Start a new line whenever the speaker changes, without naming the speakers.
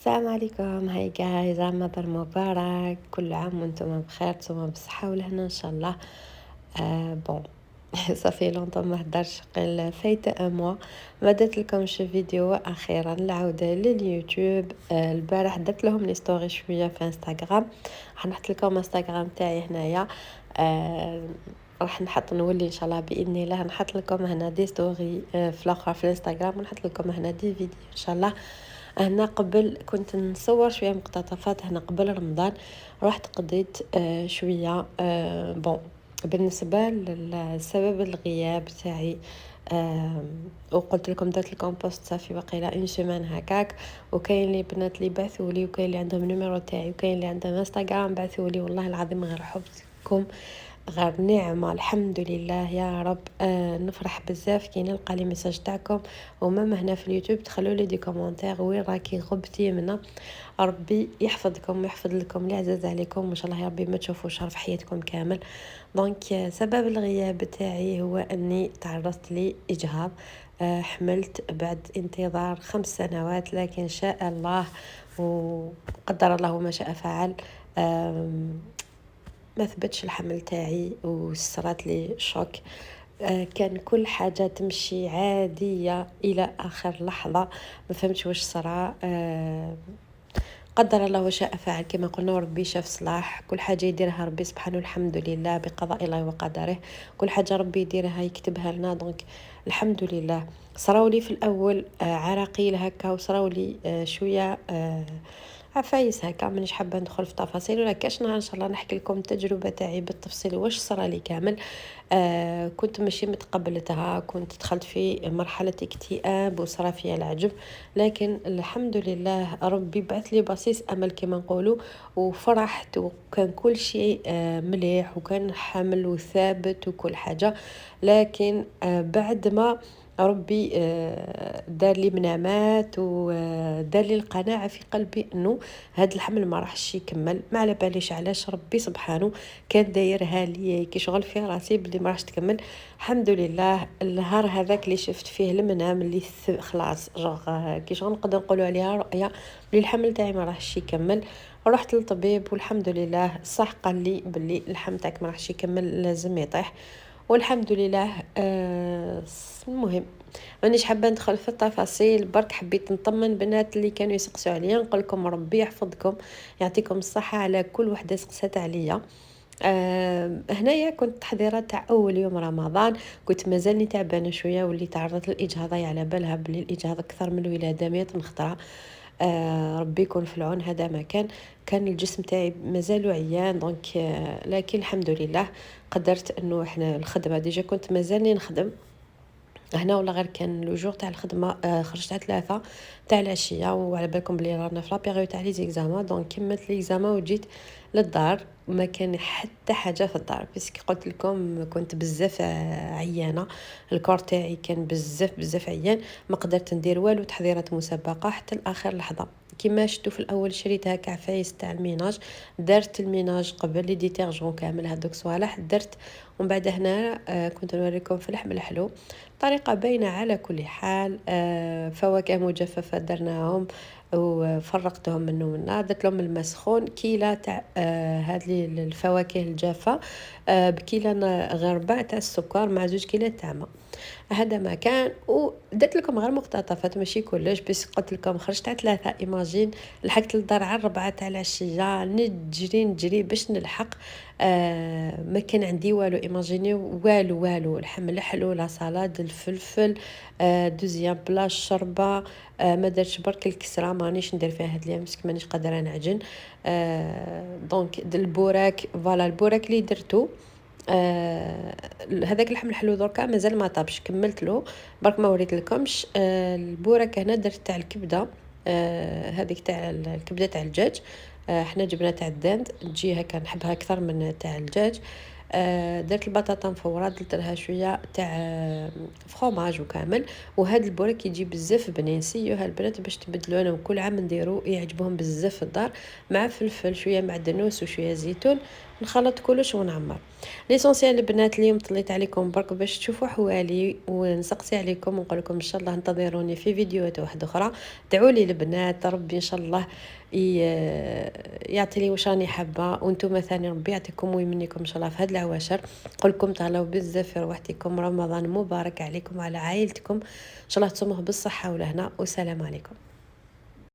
السلام عليكم. هاي جايز، رمضان مبارك، كل عام وانتم بخير، نتوما بالصحة والهنا ان شاء الله. بون. صافي لونطون ما هدرش، قل فايته موا ما درت لكمش فيديو اخيرا العوده لليوتيوب. البارح درت لهم لي ستوري شويه في انستغرام، راح نحط لكم انستغرام تاعي هنايا. آه راح نولي ان شاء الله باذن الله نحط لكم هنا دي ستوري في الاخر في الانستغرام، ونحط لكم هنا دي فيديو ان شاء الله. هنا قبل كنت نصور شويه مقتطفات هنا قبل رمضان، رحت قضيت شويه بون. بالنسبه لسبب الغياب تاعي، وقلت لكم درت لكم بوست صافي باقي لا اون سيمين هكاك، وكاين لي بنات اللي بعثوا لي، وكاين اللي عندهم نيميرو تاعي، وكاين اللي عندهم انستغرام بعثوا لي، والله العظيم غير حبكم، غير نعمة، الحمد لله يا رب. نفرح بزاف كي نلقى لي ميساج تاعكم، وماما هنا في اليوتيوب تخلوا لي دي كومونتير وين راكي غبتي منا. ربي يحفظكم ويحفظ لكم اللي عزاز عليكم، وان شاء الله يا ربي ما تشوفوا شر في حياتكم كامل. دونك سبب الغياب تاعي هو اني تعرضت لي اجهاض. حملت بعد انتظار 5 سنوات، لكن شاء الله وقدر الله ما شاء فعل. ما ثبتش الحمل تاعي وصرات لي شوك. كان كل حاجة تمشي عادية إلى آخر لحظة، ما فهمتش واش صرا. قدر الله وشاء فعل كما قلنا، وربي شاف صلاح، كل حاجة يديرها ربي سبحانه، الحمد لله بقضاء الله وقدره، كل حاجة ربي يديرها يكتبها لنا. دونك الحمد لله. صراولي في الأول عراقيل هكا، وصراولي شوية عفايس هكا، مانيش حابه ندخل في تفاصيل، ولا كاش نهار ان شاء الله نحكي لكم التجربه تاعي بالتفصيل واش صرا لي كامل. كنت ماشي متقبلتها، كنت دخلت في مرحله اكتئاب وصرا فيا العجب، لكن الحمد لله ربي بعث لي بصيص امل كما نقولوا، وفرحت، وكان كل شيء مليح، وكان حمل وثابت وكل حاجه. لكن بعد ما ربي دار لي منامات، ودار لي القناعه في قلبي انه هذا الحمل ما راحش يكمل، ما على باليش علاش، ربي سبحانه كان دايرها لي كي شغل في راسي بلي ما راحش تكمل. الحمد لله النهار هذاك اللي شفت فيه المنام اللي خلاص كي شغل نقدر نقولوا عليها رؤيه بلي الحمل تاعي ما راحش يكمل، رحت للطبيب والحمد لله صح قال لي بلي الحمل تاعك ما راحش يكمل، لازم يطيح. والحمد لله. المهم مانيش حابه ندخل في التفاصيل، برك حبيت نطمن بنات اللي كانوا يسقسوا عليا، نقول لكم ربي يحفظكم، يعطيكم الصحه على كل وحده سقسات عليا. هنايا كنت تحضيرات تاع اول يوم رمضان، كنت مازالني تعبانه شويه، واللي تعرضت للاجهاض على بالها بلي الاجهاض اكثر من الولاده 100 خطره. ربي يكون في العون. هذا ما كان الجسم تاعي مازال عيان، دونك لكن الحمد لله قدرت انه احنا الخدمه ديجا كنت مازالني نخدم هنا، ولا غير كان لو جور تاع الخدمه. خرجت على 3 تاع العشيه، وعلى بالكم بلي رانا في لابيريود تاع لي زيكزامان، دونك كملت لي زعما وجيت للدار. ما كان حتى حاجه في الدار، بس قلت لكم كنت بزاف عيانه، الكور تاعي كان بزاف عيان، ما قدرت ندير والو تحضيرات مسبقه حتى لاخر لحظه. كيما شفتوا في الاول شريت هكا عفايس تاع الميناج، درت الميناج قبل لي ديتيرجون كامل هذوك صوالح درت، ومن بعد هنا كنت نوريكم في اللحم الحلو طريقة باينة على كل حال. فواكه مجففة درناهم وفرقتهم منه منا، درت لهم الماء سخون، كيلة تاع هذه الفواكه الجافة، بكيلة غير ربع تاع السكر مع 2 كيلات تاع ماء. هذا ما كان، ودرت لكم غير مقتطفات ماشي كلش، بس قلت لكم خرجت على 3 ايماجين، لحقت للدار على 4 تاع العشيه، نجري باش نلحق. ما كان عندي والو، ايماجيني والو الحمل حلو، لا سالاد، الفلفل، دوزيام بلا الشربه. ما درتش برك الكسره، مانيش ندير فيها هاد اليوم مسك مانيش قادره نعجن. دونك البوراك، فوالا البوراك اللي درتو. هذاك اللحم الحلو دركا مازال ما طابش، كملت له برك ما وريت لكمش. البورك هنا درت تاع الكبده، هذيك تاع الكبده تاع الدجاج. حنا جبنا تاع الدند تجي هكا نحبها اكثر من تاع الدجاج. درت البطاطا مفوره، درت لها شويه تاع فخوماج وكامل. وهذا البورك يجي بزاف بنين، سيو هالبنات باش تبدلوا، انا كل عام نديرو يعجبهم بزاف في الدار، مع فلفل شويه معدنوس وشويه زيتون. نخلط كلش ونعمر. ليسونسيال البنات اليوم طليت عليكم برك باش تشوفوا حوالي، ونسقسي عليكم ونقول لكم ان شاء الله انتظروني في فيديوهات واحده اخرى. دعوا لي البنات ربي ان شاء الله يعطي لي واش راني حابه، وانتم ثاني ربي يعطيكم ويمنيكم ان شاء الله في هاد العواشر. نقول لكم تهلاو بزاف في روحتكم، رمضان مبارك عليكم وعلى عائلتكم، ان شاء الله تصوموه بالصحه والهنا، والسلام عليكم.